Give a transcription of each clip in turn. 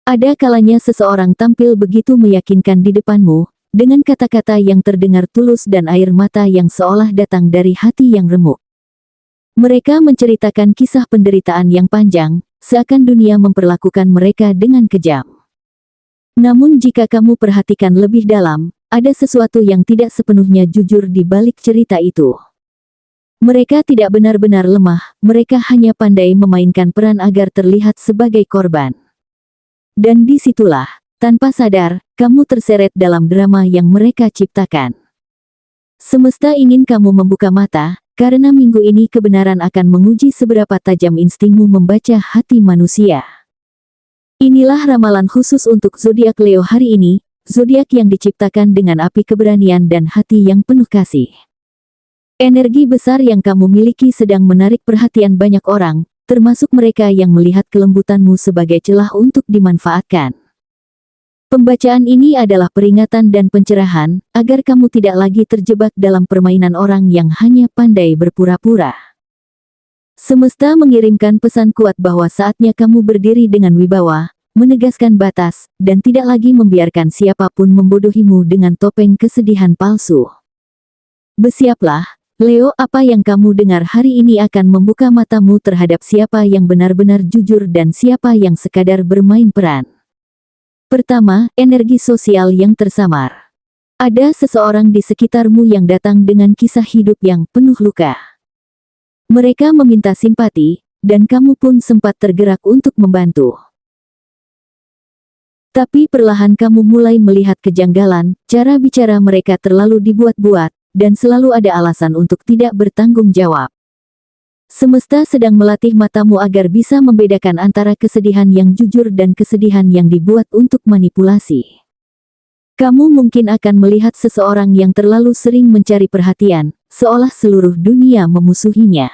Ada kalanya seseorang tampil begitu meyakinkan di depanmu, dengan kata-kata yang terdengar tulus dan air mata yang seolah datang dari hati yang remuk. Mereka menceritakan kisah penderitaan yang panjang, seakan dunia memperlakukan mereka dengan kejam. Namun jika kamu perhatikan lebih dalam, ada sesuatu yang tidak sepenuhnya jujur di balik cerita itu. Mereka tidak benar-benar lemah, mereka hanya pandai memainkan peran agar terlihat sebagai korban. Dan disitulah, tanpa sadar, kamu terseret dalam drama yang mereka ciptakan. Semesta ingin kamu membuka mata, karena minggu ini kebenaran akan menguji seberapa tajam instingmu membaca hati manusia. Inilah ramalan khusus untuk zodiak Leo hari ini, zodiak yang diciptakan dengan api keberanian dan hati yang penuh kasih. Energi besar yang kamu miliki sedang menarik perhatian banyak orang, termasuk mereka yang melihat kelembutanmu sebagai celah untuk dimanfaatkan. Pembacaan ini adalah peringatan dan pencerahan, agar kamu tidak lagi terjebak dalam permainan orang yang hanya pandai berpura-pura. Semesta mengirimkan pesan kuat bahwa saatnya kamu berdiri dengan wibawa, menegaskan batas, dan tidak lagi membiarkan siapapun membodohimu dengan topeng kesedihan palsu. Bersiaplah, Leo, apa yang kamu dengar hari ini akan membuka matamu terhadap siapa yang benar-benar jujur dan siapa yang sekadar bermain peran. Pertama, energi sosial yang tersamar. Ada seseorang di sekitarmu yang datang dengan kisah hidup yang penuh luka. Mereka meminta simpati, dan kamu pun sempat tergerak untuk membantu. Tapi perlahan kamu mulai melihat kejanggalan, cara bicara mereka terlalu dibuat-buat, dan selalu ada alasan untuk tidak bertanggung jawab. Semesta sedang melatih matamu agar bisa membedakan antara kesedihan yang jujur dan kesedihan yang dibuat untuk manipulasi. Kamu mungkin akan melihat seseorang yang terlalu sering mencari perhatian, seolah seluruh dunia memusuhinya.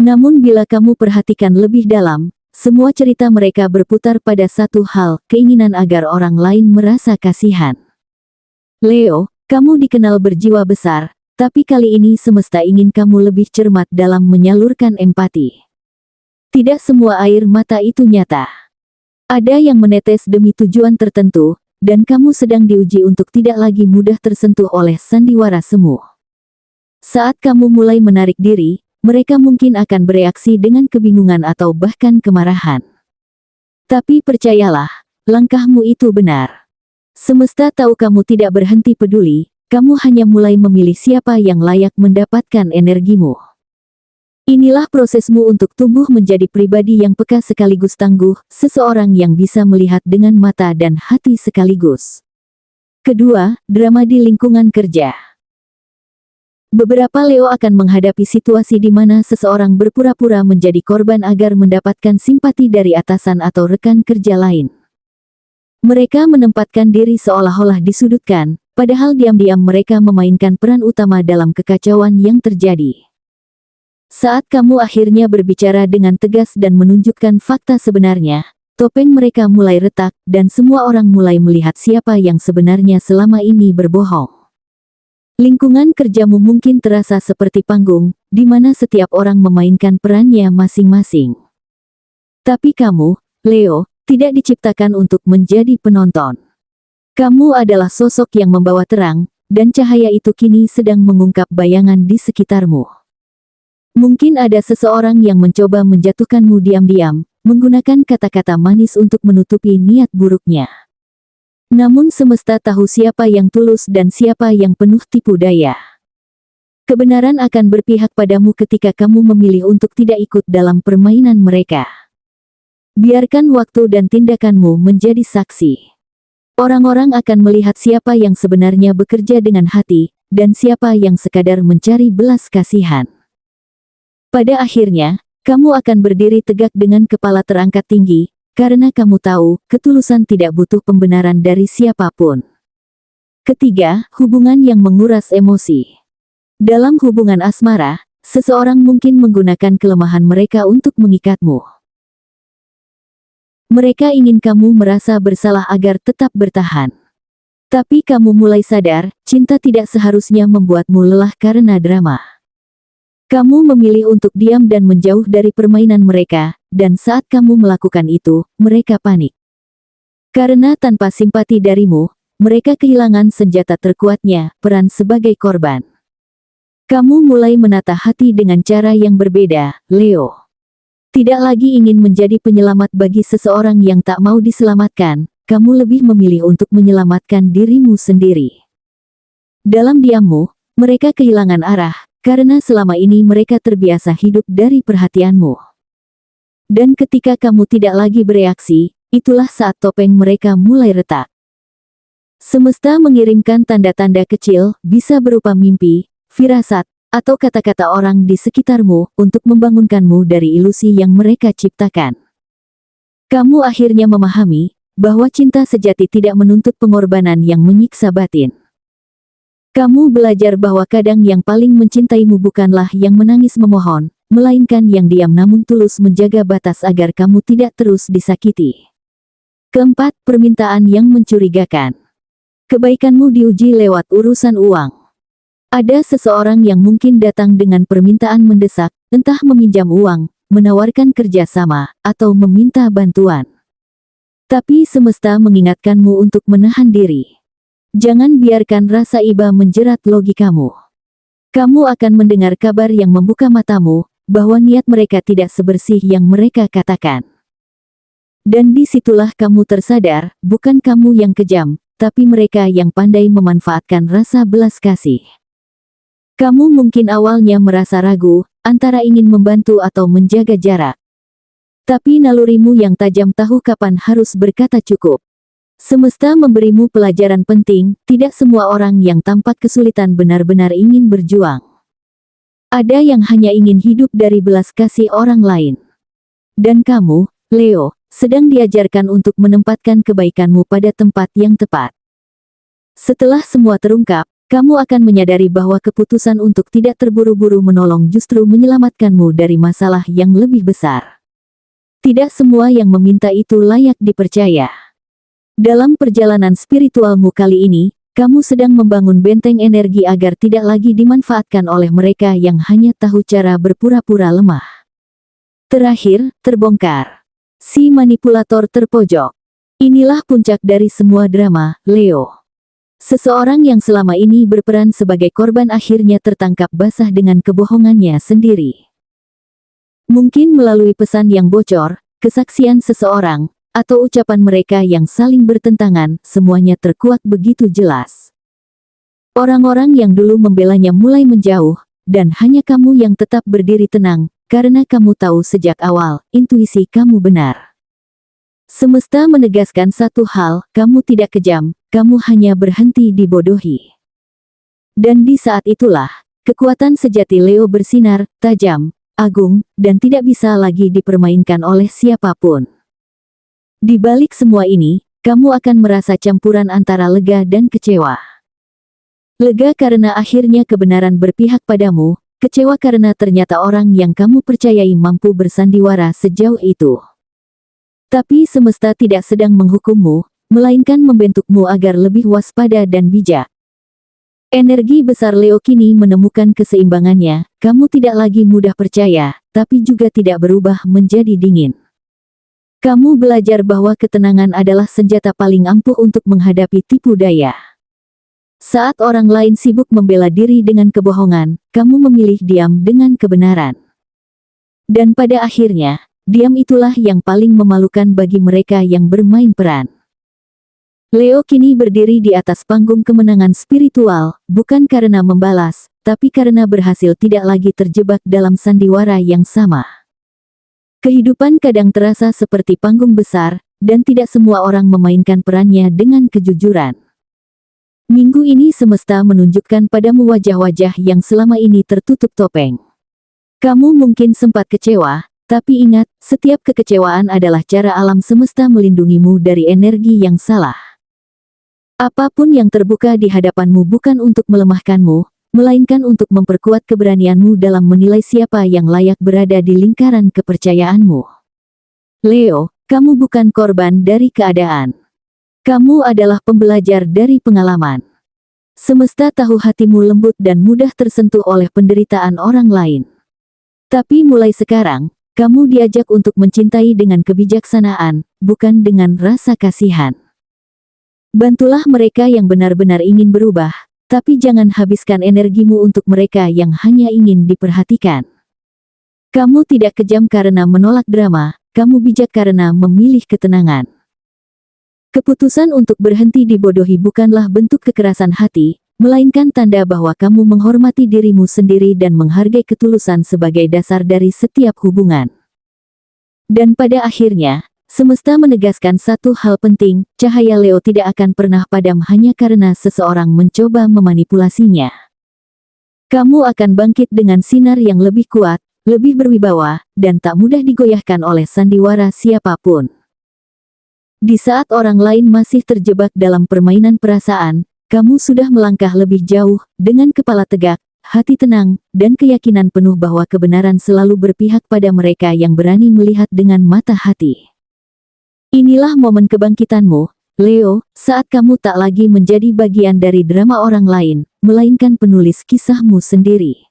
Namun bila kamu perhatikan lebih dalam, semua cerita mereka berputar pada satu hal, keinginan agar orang lain merasa kasihan. Leo, kamu dikenal berjiwa besar, tapi kali ini semesta ingin kamu lebih cermat dalam menyalurkan empati. Tidak semua air mata itu nyata. Ada yang menetes demi tujuan tertentu, dan kamu sedang diuji untuk tidak lagi mudah tersentuh oleh sandiwara semu. Saat kamu mulai menarik diri, mereka mungkin akan bereaksi dengan kebingungan atau bahkan kemarahan. Tapi percayalah, langkahmu itu benar. Semesta tahu kamu tidak berhenti peduli, kamu hanya mulai memilih siapa yang layak mendapatkan energimu. Inilah prosesmu untuk tumbuh menjadi pribadi yang peka sekaligus tangguh, seseorang yang bisa melihat dengan mata dan hati sekaligus. Kedua, drama di lingkungan kerja. Beberapa Leo akan menghadapi situasi di mana seseorang berpura-pura menjadi korban agar mendapatkan simpati dari atasan atau rekan kerja lain. Mereka menempatkan diri seolah-olah disudutkan, padahal diam-diam mereka memainkan peran utama dalam kekacauan yang terjadi. Saat kamu akhirnya berbicara dengan tegas dan menunjukkan fakta sebenarnya, topeng mereka mulai retak, dan semua orang mulai melihat siapa yang sebenarnya selama ini berbohong. Lingkungan kerjamu mungkin terasa seperti panggung, di mana setiap orang memainkan perannya masing-masing. Tapi kamu, Leo, tidak diciptakan untuk menjadi penonton. Kamu adalah sosok yang membawa terang, dan cahaya itu kini sedang mengungkap bayangan di sekitarmu. Mungkin ada seseorang yang mencoba menjatuhkanmu diam-diam, menggunakan kata-kata manis untuk menutupi niat buruknya. Namun semesta tahu siapa yang tulus dan siapa yang penuh tipu daya. Kebenaran akan berpihak padamu ketika kamu memilih untuk tidak ikut dalam permainan mereka. Biarkan waktu dan tindakanmu menjadi saksi. Orang-orang akan melihat siapa yang sebenarnya bekerja dengan hati, dan siapa yang sekadar mencari belas kasihan. Pada akhirnya, kamu akan berdiri tegak dengan kepala terangkat tinggi, karena kamu tahu, ketulusan tidak butuh pembenaran dari siapapun. Ketiga, hubungan yang menguras emosi. Dalam hubungan asmara, seseorang mungkin menggunakan kelemahan mereka untuk mengikatmu. Mereka ingin kamu merasa bersalah agar tetap bertahan. Tapi kamu mulai sadar, cinta tidak seharusnya membuatmu lelah karena drama. Kamu memilih untuk diam dan menjauh dari permainan mereka, dan saat kamu melakukan itu, mereka panik. Karena tanpa simpati darimu, mereka kehilangan senjata terkuatnya, peran sebagai korban. Kamu mulai menata hati dengan cara yang berbeda, Leo. Tidak lagi ingin menjadi penyelamat bagi seseorang yang tak mau diselamatkan, kamu lebih memilih untuk menyelamatkan dirimu sendiri. Dalam diammu, mereka kehilangan arah, karena selama ini mereka terbiasa hidup dari perhatianmu. Dan ketika kamu tidak lagi bereaksi, itulah saat topeng mereka mulai retak. Semesta mengirimkan tanda-tanda kecil, bisa berupa mimpi, firasat, atau kata-kata orang di sekitarmu, untuk membangunkanmu dari ilusi yang mereka ciptakan. Kamu akhirnya memahami, bahwa cinta sejati tidak menuntut pengorbanan yang menyiksa batin. Kamu belajar bahwa kadang yang paling mencintaimu bukanlah yang menangis memohon, melainkan yang diam namun tulus menjaga batas agar kamu tidak terus disakiti. Keempat, permintaan yang mencurigakan. Kebaikanmu diuji lewat urusan uang. Ada seseorang yang mungkin datang dengan permintaan mendesak, entah meminjam uang, menawarkan kerjasama, atau meminta bantuan. Tapi semesta mengingatkanmu untuk menahan diri. Jangan biarkan rasa iba menjerat logikamu. Kamu akan mendengar kabar yang membuka matamu, bahwa niat mereka tidak sebersih yang mereka katakan. Dan disitulah kamu tersadar, bukan kamu yang kejam, tapi mereka yang pandai memanfaatkan rasa belas kasih. Kamu mungkin awalnya merasa ragu, antara ingin membantu atau menjaga jarak. Tapi nalurimu yang tajam tahu kapan harus berkata cukup. Semesta memberimu pelajaran penting, tidak semua orang yang tampak kesulitan benar-benar ingin berjuang. Ada yang hanya ingin hidup dari belas kasih orang lain. Dan kamu, Leo, sedang diajarkan untuk menempatkan kebaikanmu pada tempat yang tepat. Setelah semua terungkap, kamu akan menyadari bahwa keputusan untuk tidak terburu-buru menolong justru menyelamatkanmu dari masalah yang lebih besar. Tidak semua yang meminta itu layak dipercaya. Dalam perjalanan spiritualmu kali ini, kamu sedang membangun benteng energi agar tidak lagi dimanfaatkan oleh mereka yang hanya tahu cara berpura-pura lemah. Terakhir, terbongkar. Si manipulator terpojok. Inilah puncak dari semua drama, Leo. Seseorang yang selama ini berperan sebagai korban akhirnya tertangkap basah dengan kebohongannya sendiri. Mungkin melalui pesan yang bocor, kesaksian seseorang, atau ucapan mereka yang saling bertentangan, semuanya terkuak begitu jelas. Orang-orang yang dulu membelanya mulai menjauh, dan hanya kamu yang tetap berdiri tenang, karena kamu tahu sejak awal, intuisi kamu benar. Semesta menegaskan satu hal, kamu tidak kejam, kamu hanya berhenti dibodohi. Dan di saat itulah, kekuatan sejati Leo bersinar, tajam, agung, dan tidak bisa lagi dipermainkan oleh siapapun. Di balik semua ini, kamu akan merasa campuran antara lega dan kecewa. Lega karena akhirnya kebenaran berpihak padamu, kecewa karena ternyata orang yang kamu percayai mampu bersandiwara sejauh itu. Tapi semesta tidak sedang menghukummu, melainkan membentukmu agar lebih waspada dan bijak. Energi besar Leo kini menemukan keseimbangannya, kamu tidak lagi mudah percaya, tapi juga tidak berubah menjadi dingin. Kamu belajar bahwa ketenangan adalah senjata paling ampuh untuk menghadapi tipu daya. Saat orang lain sibuk membela diri dengan kebohongan, kamu memilih diam dengan kebenaran. Dan pada akhirnya, diam itulah yang paling memalukan bagi mereka yang bermain peran. Leo kini berdiri di atas panggung kemenangan spiritual, bukan karena membalas, tapi karena berhasil tidak lagi terjebak dalam sandiwara yang sama. Kehidupan kadang terasa seperti panggung besar, dan tidak semua orang memainkan perannya dengan kejujuran. Minggu ini semesta menunjukkan padamu wajah-wajah yang selama ini tertutup topeng. Kamu mungkin sempat kecewa, tapi ingat, setiap kekecewaan adalah cara alam semesta melindungimu dari energi yang salah. Apapun yang terbuka di hadapanmu bukan untuk melemahkanmu, melainkan untuk memperkuat keberanianmu dalam menilai siapa yang layak berada di lingkaran kepercayaanmu. Leo, kamu bukan korban dari keadaan. Kamu adalah pembelajar dari pengalaman. Semesta tahu hatimu lembut dan mudah tersentuh oleh penderitaan orang lain. Tapi mulai sekarang, kamu diajak untuk mencintai dengan kebijaksanaan, bukan dengan rasa kasihan. Bantulah mereka yang benar-benar ingin berubah, tapi jangan habiskan energimu untuk mereka yang hanya ingin diperhatikan. Kamu tidak kejam karena menolak drama, kamu bijak karena memilih ketenangan. Keputusan untuk berhenti dibodohi bukanlah bentuk kekerasan hati, melainkan tanda bahwa kamu menghormati dirimu sendiri dan menghargai ketulusan sebagai dasar dari setiap hubungan. Dan pada akhirnya, semesta menegaskan satu hal penting, cahaya Leo tidak akan pernah padam hanya karena seseorang mencoba memanipulasinya. Kamu akan bangkit dengan sinar yang lebih kuat, lebih berwibawa, dan tak mudah digoyahkan oleh sandiwara siapapun. Di saat orang lain masih terjebak dalam permainan perasaan, kamu sudah melangkah lebih jauh, dengan kepala tegak, hati tenang, dan keyakinan penuh bahwa kebenaran selalu berpihak pada mereka yang berani melihat dengan mata hati. Inilah momen kebangkitanmu, Leo, saat kamu tak lagi menjadi bagian dari drama orang lain, melainkan penulis kisahmu sendiri.